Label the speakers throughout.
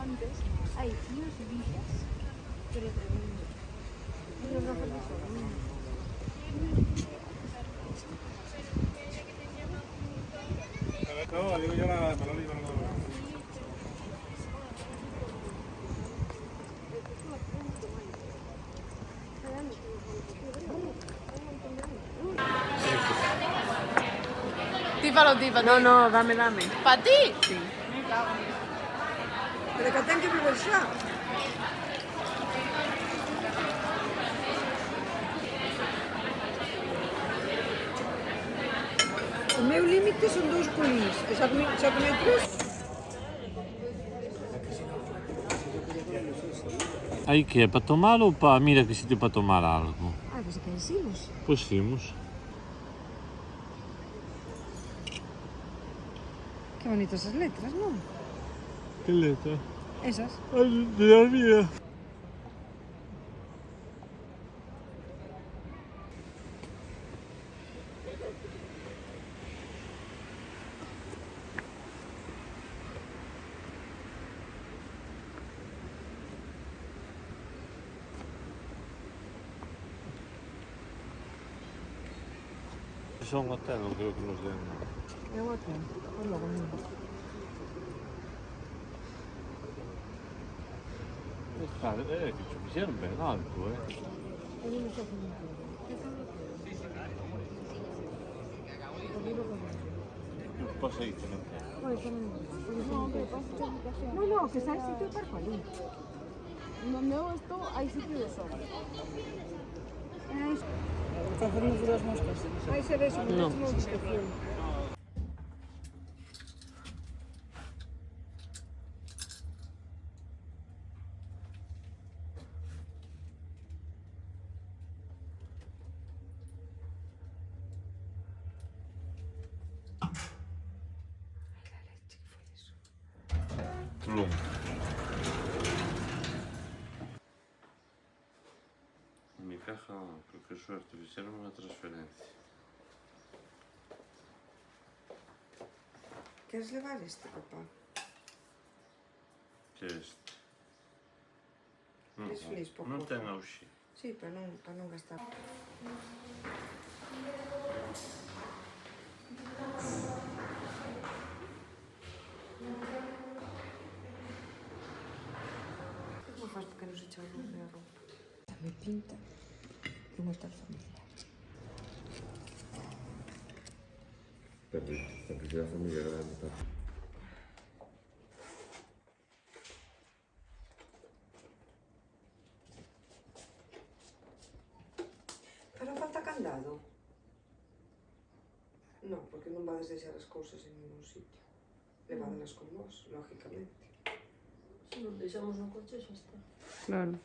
Speaker 1: antes, hay unos villas, pero tremendo. Unos rojos de sol.
Speaker 2: No, digo yo la Manoli, no.
Speaker 3: Típalo, típalo.
Speaker 4: No, no, dame.
Speaker 3: ¿Para ti?
Speaker 4: Sí. Pero que ten que beber xa. O meu límite son 2 colís, e xa comeu 3.
Speaker 5: Aí que é para tomar ou para mira que sitio para tomar algo?
Speaker 1: Ah, pues que hicimos.
Speaker 5: Pois fomos.
Speaker 1: Qué bonitas esas letras, ¿no?
Speaker 5: Que letra?
Speaker 1: Esas.
Speaker 5: Ai, Dios mío. Son un hotel, non creo que nos den.
Speaker 1: É un hotel. Pues logo mismo.
Speaker 5: Claro, é que te fixeron ben alto, Paseíto, non?
Speaker 1: No, que está el sitio de Parpalí.
Speaker 3: Donde esto hay sitio de sol.
Speaker 4: Facernos duras moscas. Aí se ve eso,
Speaker 5: No.
Speaker 4: non discusión.
Speaker 5: Plum. En mi caja, creo que suerte, fixeron unha transferencia.
Speaker 4: Queres levar este, papá?
Speaker 5: Que é este?
Speaker 4: Eres feliz, pouco.
Speaker 5: Non ten auxe.
Speaker 4: Sí, para non gastar. Como faz porque non se echa o lume a roupa? Me pinta que un hotel familiar.
Speaker 2: Porque si la familia grande está.
Speaker 4: Pero falta candado? Non, porque non vades deixar as cousas en ningún sitio. Levádelas con vos, lógicamente.
Speaker 6: Se nos deixamos no coche xa está.
Speaker 4: Claro.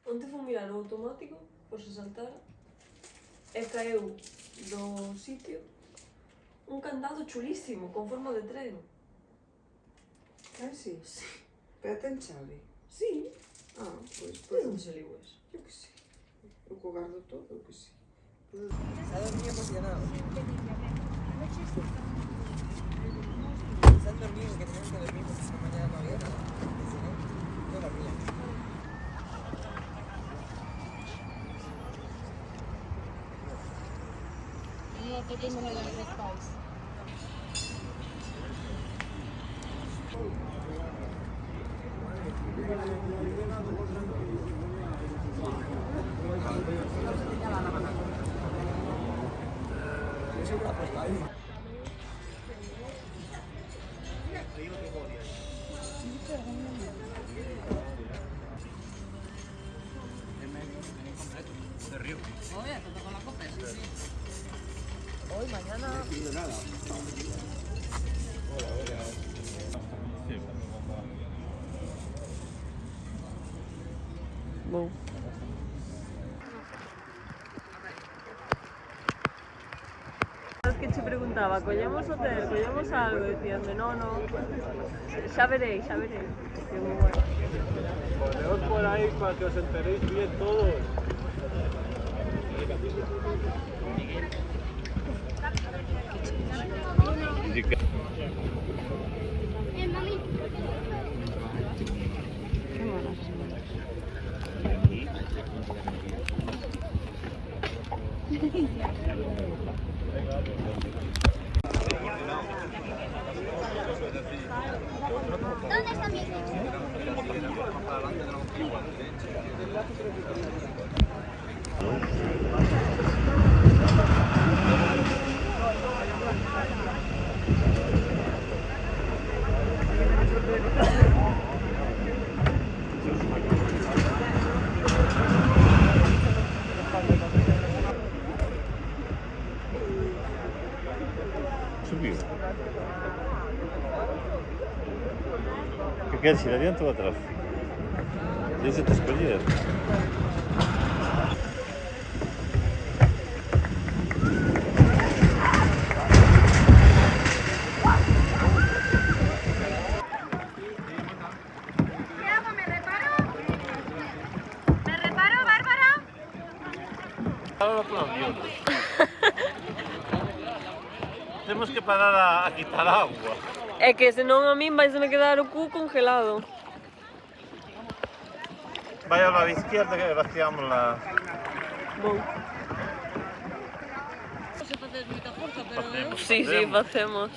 Speaker 6: Onte fui mirar o automático, por se saltara, e caeu do sitio un candado chulísimo, con forma de tren.
Speaker 4: Ah, sí? Sí. Pero ten chave?
Speaker 6: Sí,
Speaker 4: Ah, pois,
Speaker 6: de
Speaker 4: pois,
Speaker 6: onde se liu eso?
Speaker 4: eu que sei. Eu co gardo todo, eu que sei.
Speaker 7: Está dormido emocionado. Están dormidos, que tenemos que dormir porque esta mañana no había nada. Si no, no dormía.
Speaker 4: Bom.
Speaker 3: Es que te preguntaba, ¿collemos hotel? ¿Collemos algo? Decíanme, no, xa verei. Decía, muy bueno.
Speaker 2: Poneos por ahí para que os enteréis bien todos.
Speaker 5: Mami. Subiu. Que queres ir adiante ou atrás? Deixa-te escolher.
Speaker 1: ¿Me reparo, Bárbara?
Speaker 5: Ahora por avión. Temos que parar a quitar agua.
Speaker 3: É que senón a min vais me quedar o cu congelado.
Speaker 5: Vai ao lado izquierdo que vaciamos la...
Speaker 3: Bon.
Speaker 5: Facemos,
Speaker 3: Sí, sí, facemos.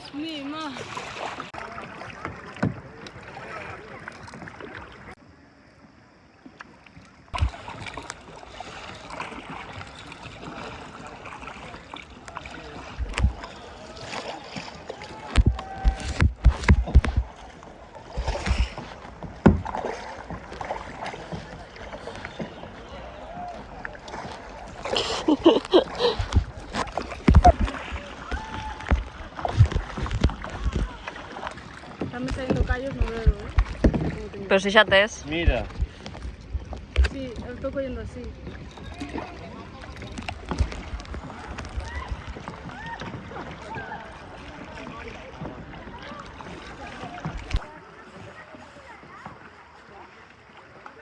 Speaker 1: Están saliendo callos no veo, ¿eh?
Speaker 3: Pero si xa tes.
Speaker 5: Mira.
Speaker 1: Sí, lo estoy cogiendo así.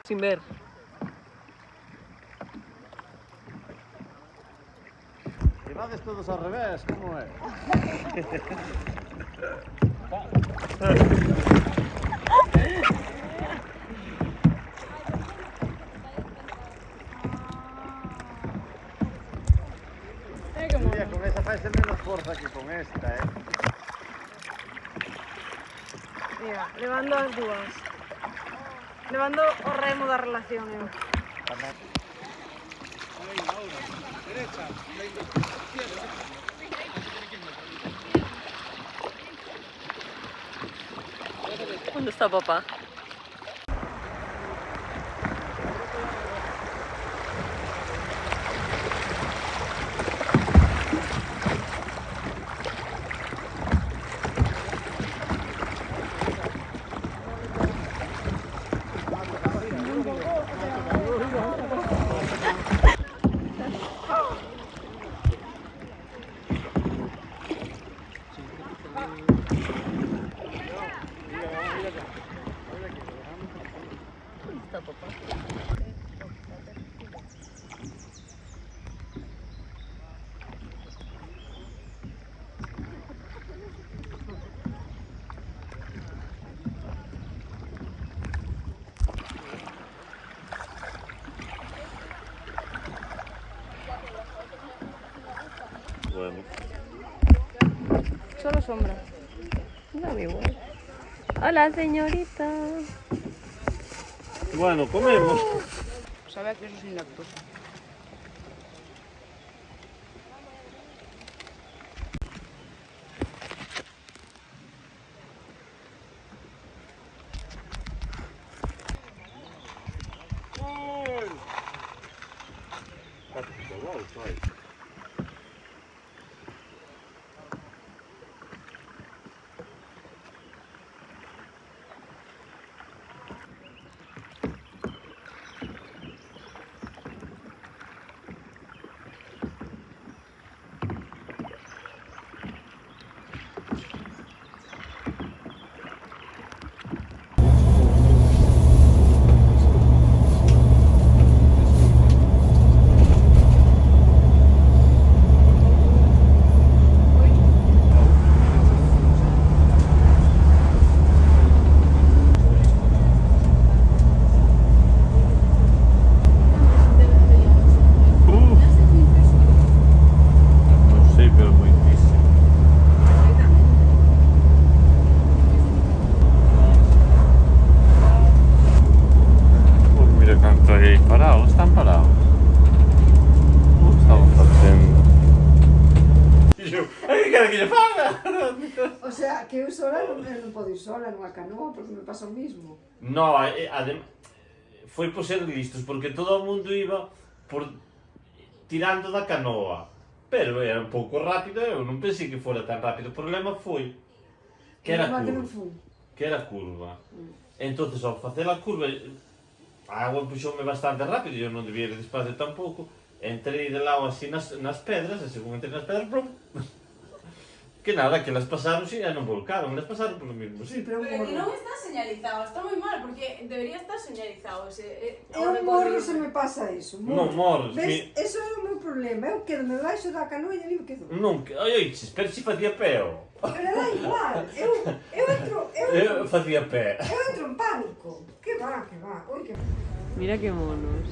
Speaker 3: Sin ver.
Speaker 2: Llevades todos al revés, ¿cómo es? Mira, con esa parece menos fuerza que con esta, ¿eh?
Speaker 1: Mira, levando as dúas. Levando o remo da relación, eu.
Speaker 3: ¿Dónde está papá?
Speaker 5: Bueno.
Speaker 1: Solo sombra.
Speaker 3: Da igual. Hola, señorita.
Speaker 5: Bueno, comemos.
Speaker 1: Sabe que eso es sin lactosa.
Speaker 8: que eu sola non podo ir sola nunha canoa porque me pasa o mismo.
Speaker 5: No, foi por ser listos, porque todo o mundo iba por tirando da canoa. Pero era un pouco rápido, eu non pensei que fora tan rápido. O problema foi que era
Speaker 8: Que non
Speaker 5: curva.
Speaker 8: fui.
Speaker 5: Que era curva. Entonces, ao facer a curva, a agua puxoume bastante rápido, eu non debía ir despacio tampouco. Entrei de lado así nas pedras, e según entrei nas pedras, plum. Que nada, que las pasaron e non volcaron, las pasaron polo mismo
Speaker 8: Sí,
Speaker 5: sitio.
Speaker 8: pero
Speaker 1: Pero que non está señalizado, está moi mal, porque debería estar señalizado ese...
Speaker 8: eu morro se me pasa iso.
Speaker 5: Non morres,
Speaker 8: Ves, eso é o meu problema. Eu quedo me baixo da canoa e ali me quedo.
Speaker 5: Non, oi, pero si facía peo.
Speaker 8: Pero da igual. Eu
Speaker 5: Eu facía pé.
Speaker 8: entro en pánico. Que va, que va. Oi, que va.
Speaker 3: Mira qué monos.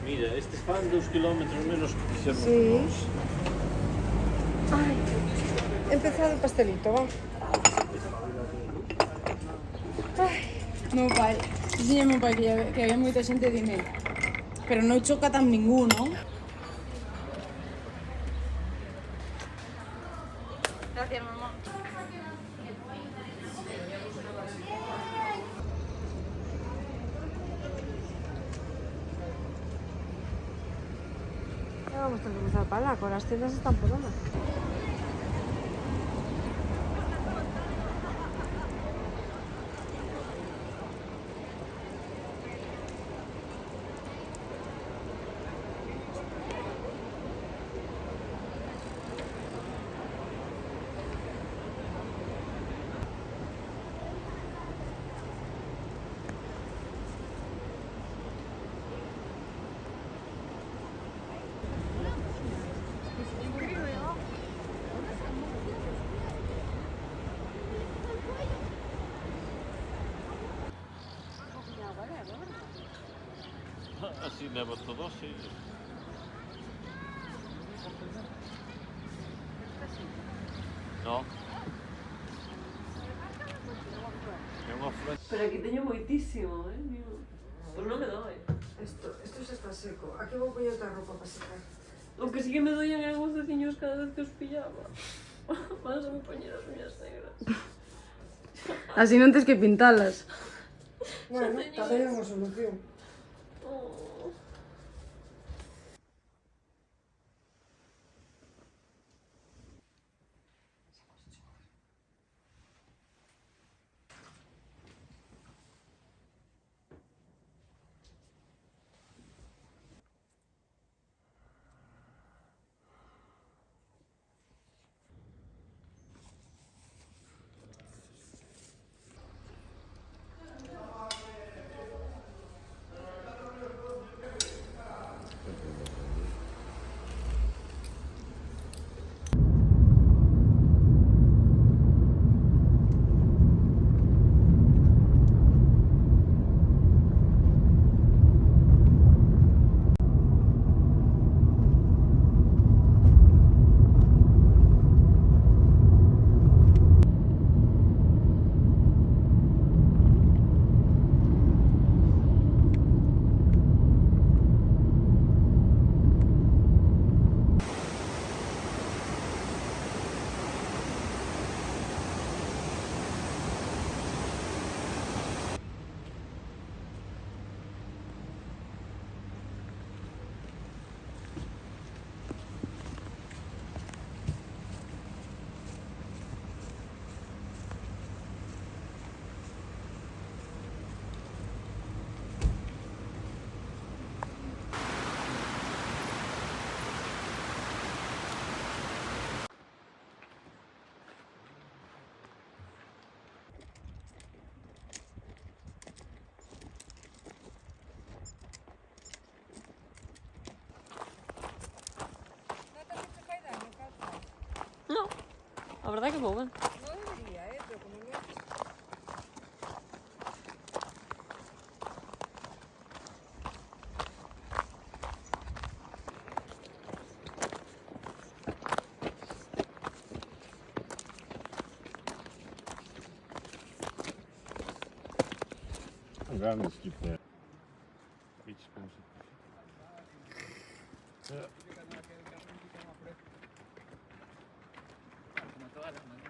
Speaker 5: Mira, estes fan 2 kilómetros menos que fixemos
Speaker 8: Sí.
Speaker 5: nós.
Speaker 8: Ai, he empezado o pastelito, va.
Speaker 1: Meu pai, dixenlle meu pai que había moita xente dime, pero non choca tan ningún, non? Gracias, mamá.
Speaker 8: Ya vamos a tener que cruzar para lá, con las tiendas están por lá.
Speaker 5: Así leva todo, sí. No. É unha flor.
Speaker 3: Pero aquí teño moitísimo, Pues non me doi.
Speaker 8: Esto xa está seco. Aquí vou poñer outra roupa para secar.
Speaker 3: O que sí que me doían eran os veciños cada vez que os pillaba. Vas a me poñer as uñas negras.
Speaker 1: Así non tens que pintalas.
Speaker 8: Bueno, tamén é unha solución.
Speaker 3: Oh. verdad que muy bueno.
Speaker 4: No debería, pero como no es...
Speaker 2: Grande skip there. It's expensive.
Speaker 7: Como todas las mañanas.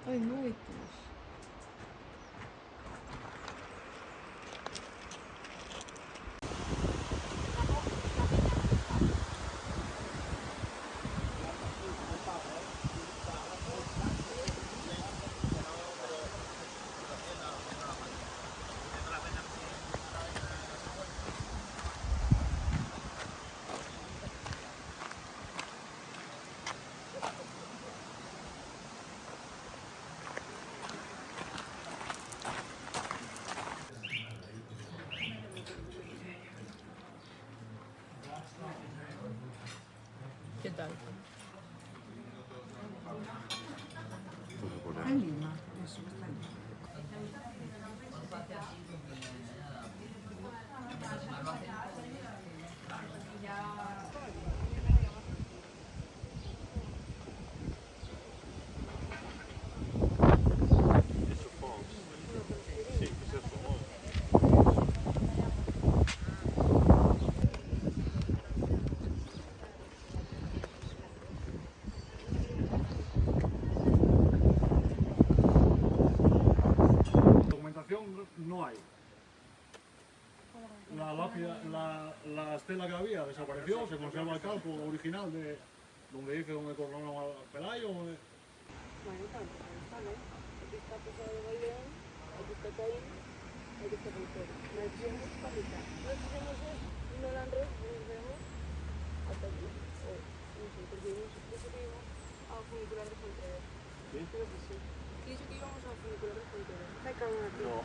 Speaker 1: Ai, muitos.
Speaker 3: ¿Qué tal?
Speaker 8: En Lima, eso está en Lima.
Speaker 9: Documentación no hay. La lápida, la estela que había desapareció, se conserva el calco original de donde dice donde coronaron a Pelayo.
Speaker 3: Bueno, tanto, ¿no? Aquí está Posada de Baileón, aquí está Caín, aquí está Poltero. Nos vemos para mitad. Nos vemos en el Andrés, nos vemos hasta aquí. O no sé, porque nosotros que íbamos a funicular de Fonteras.
Speaker 2: ¿Sí?
Speaker 3: Creo que sí. Dice que íbamos a funicular de Fonteras. Está cada una aquí.
Speaker 2: No,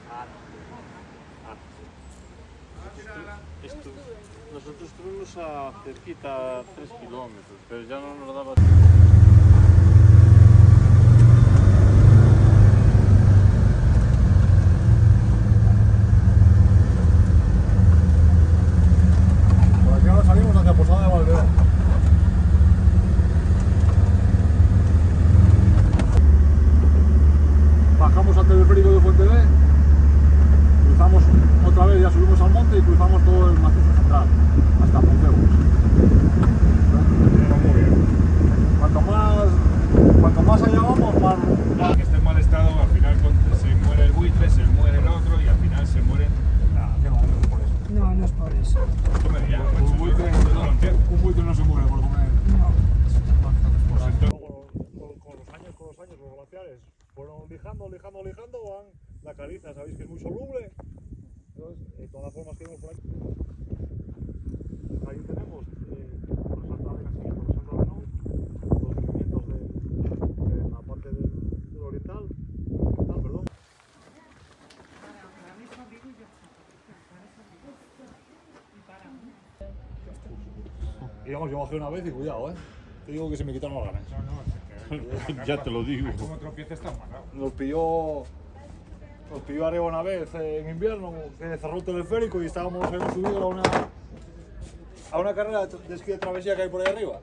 Speaker 2: nosotros estuvimos a cerquita 3 kilómetros, pero ya no nos daba.
Speaker 9: Por aquí ahora salimos hacia Posada de Valdeón. Bajamos al teleférico de Fuente B, cruzamos otra vez, ya subimos al monte y cruzamos todo el macizo central hasta Pontebos. Muy bien. Cuanto más allá vamos, más
Speaker 2: Que esté en mal estado, al final se muere el buitre, se muere el otro y al final se mueren.
Speaker 9: nada, que no es por eso.
Speaker 8: No, no es por eso.
Speaker 2: Tú me dirás,
Speaker 9: Un buitre,
Speaker 2: no lo entiendo.
Speaker 9: un buitre no se muere por comer.
Speaker 8: No.
Speaker 2: Pues entonces,
Speaker 9: Con los años, los glaciares fueron lijando, van la caliza, sabéis que es muy soluble. Entonces, todas las formas que vemos por aquí. Ahí tenemos por Santa de Castilla, por Santa de Nau, los movimientos de la parte del oriental, perdón. Y vamos, yo bajé una vez y cuidado, te digo que se me quitaron las ganas.
Speaker 2: ya te lo digo.
Speaker 7: Como tropieces tan mal.
Speaker 9: Nos pilló arriba una vez en invierno, que cerró el teleférico y estábamos subidos a una carrera de esquí de travesía que hay por ahí arriba.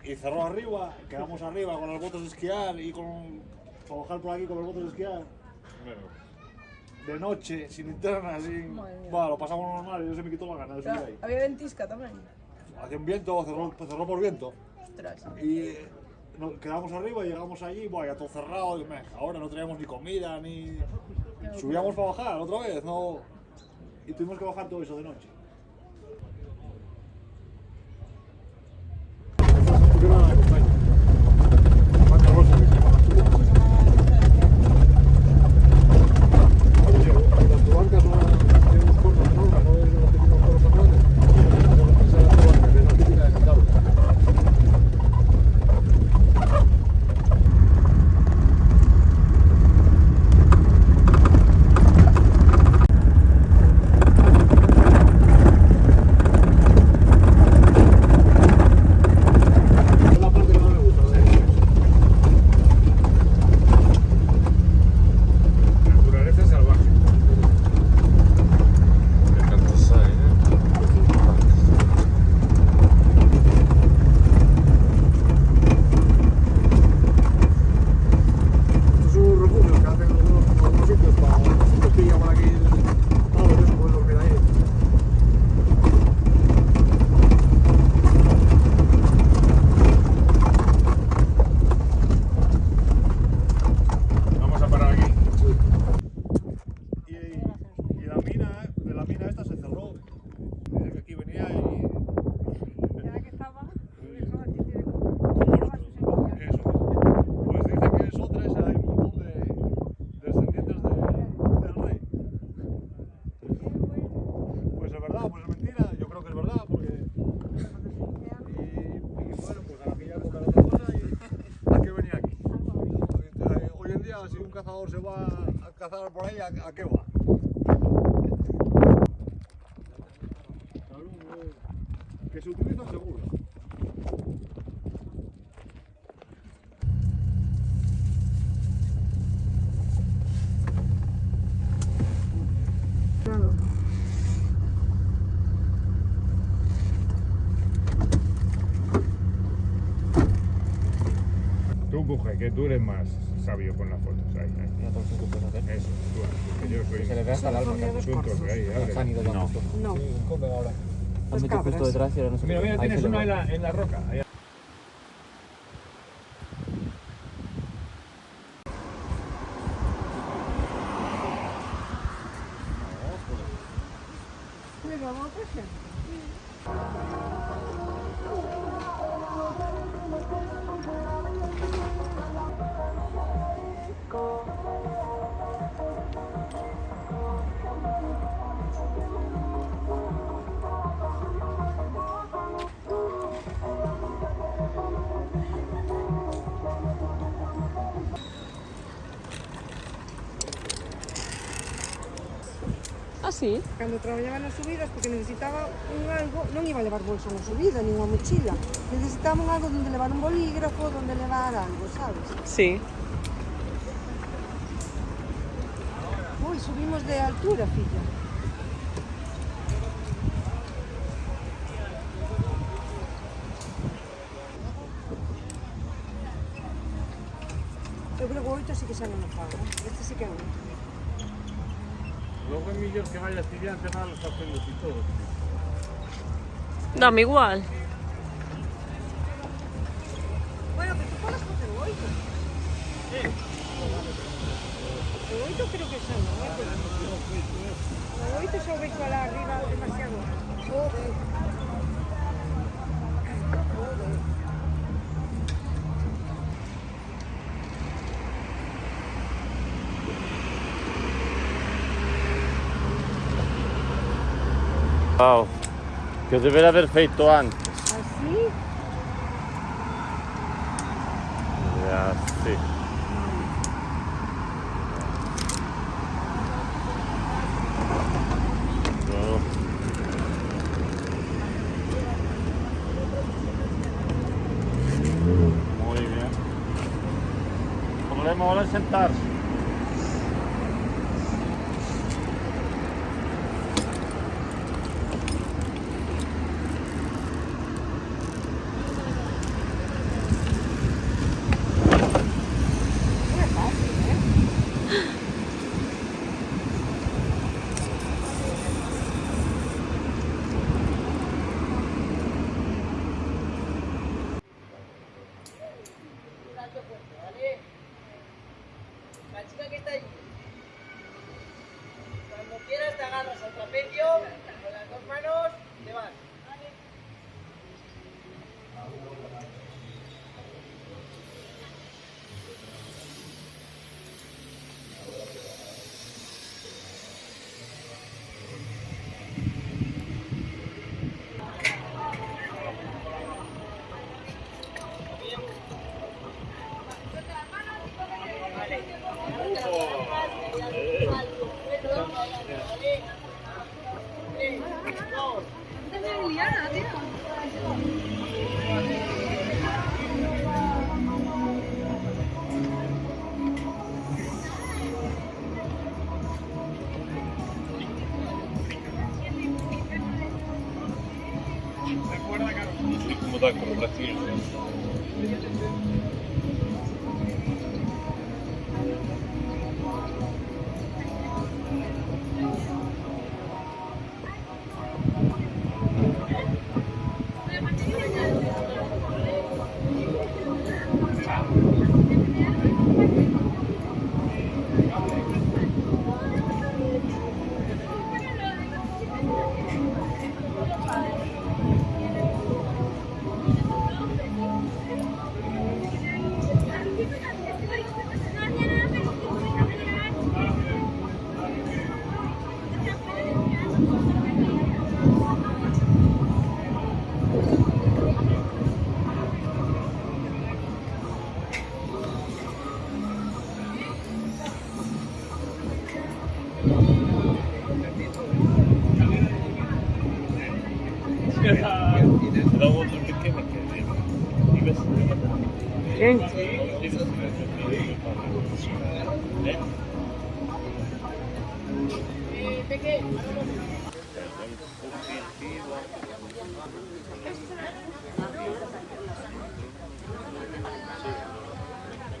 Speaker 9: Y cerró arriba, quedamos arriba con las botas de esquiar y para bajar por aquí con las botas de esquiar. De noche, sin linterna, sin... Bueno, lo pasamos normal y yo se me quitó la gana de subir ahí.
Speaker 1: Había ventisca también.
Speaker 9: Hacía un viento, cerró por viento.
Speaker 1: Ostras.
Speaker 9: Y quedamos arriba y llegamos allí, buah, ya todo cerrado. Ahora no teníamos ni comida, ni... Subíamos para bajar otra vez, ¿no? Y tuvimos que bajar todo eso de noche. Si un cazador se va a cazar por ahí, ¿a qué va? Que se utiliza seguro.
Speaker 2: Tú, mujer, que tú eres más sabio con las fotos. Ahí.
Speaker 7: Mira todo lo que puedes hacer.
Speaker 2: Eso, tú, que yo soy
Speaker 7: Se le ve hasta el alma.
Speaker 2: un torpe ahí,
Speaker 7: Se
Speaker 2: ábrele.
Speaker 7: han ido dando.
Speaker 8: No.
Speaker 9: Sí, comen ahora.
Speaker 7: Han metido justo detrás y ahora no se
Speaker 2: Mira,
Speaker 7: ve. Ahí
Speaker 2: tienes
Speaker 7: se le
Speaker 2: una
Speaker 7: ve.
Speaker 2: en la roca. Ahí.
Speaker 6: Ah, sí?
Speaker 8: Cando traballaba nas subidas, porque necesitaba un algo, non iba a levar bolso na subida, nin unha mochila. Necesitaba un algo donde levar un bolígrafo, donde levar algo, sabes?
Speaker 6: Sí.
Speaker 8: Ui, subimos de altura, filla. Eu creo que o 8 sí que xa non o fago. Este sí que é o 8.
Speaker 2: Luego es mejor que vaya estudiante a los papeles y todo.
Speaker 6: Dame igual.
Speaker 8: Bueno, pero tú podes facer o 8. O 8 creo que xa non, é? O 8 xa o vexo alá arriba demasiado.
Speaker 5: Wow, que os debería haber feito antes.
Speaker 8: Así?
Speaker 5: Así. No. Muy bien. El problema ahora es sentarse.
Speaker 7: chica que está allí. Cuando quieras te agarras al trapecio, con las dos manos te vas.
Speaker 2: Como так, como Brasil.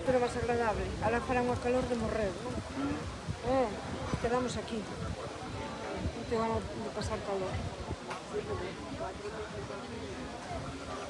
Speaker 8: Pero más agradable. Ahora fará unha calor de morrer, non? Quedamos aquí. Non te vamos de pasar calor.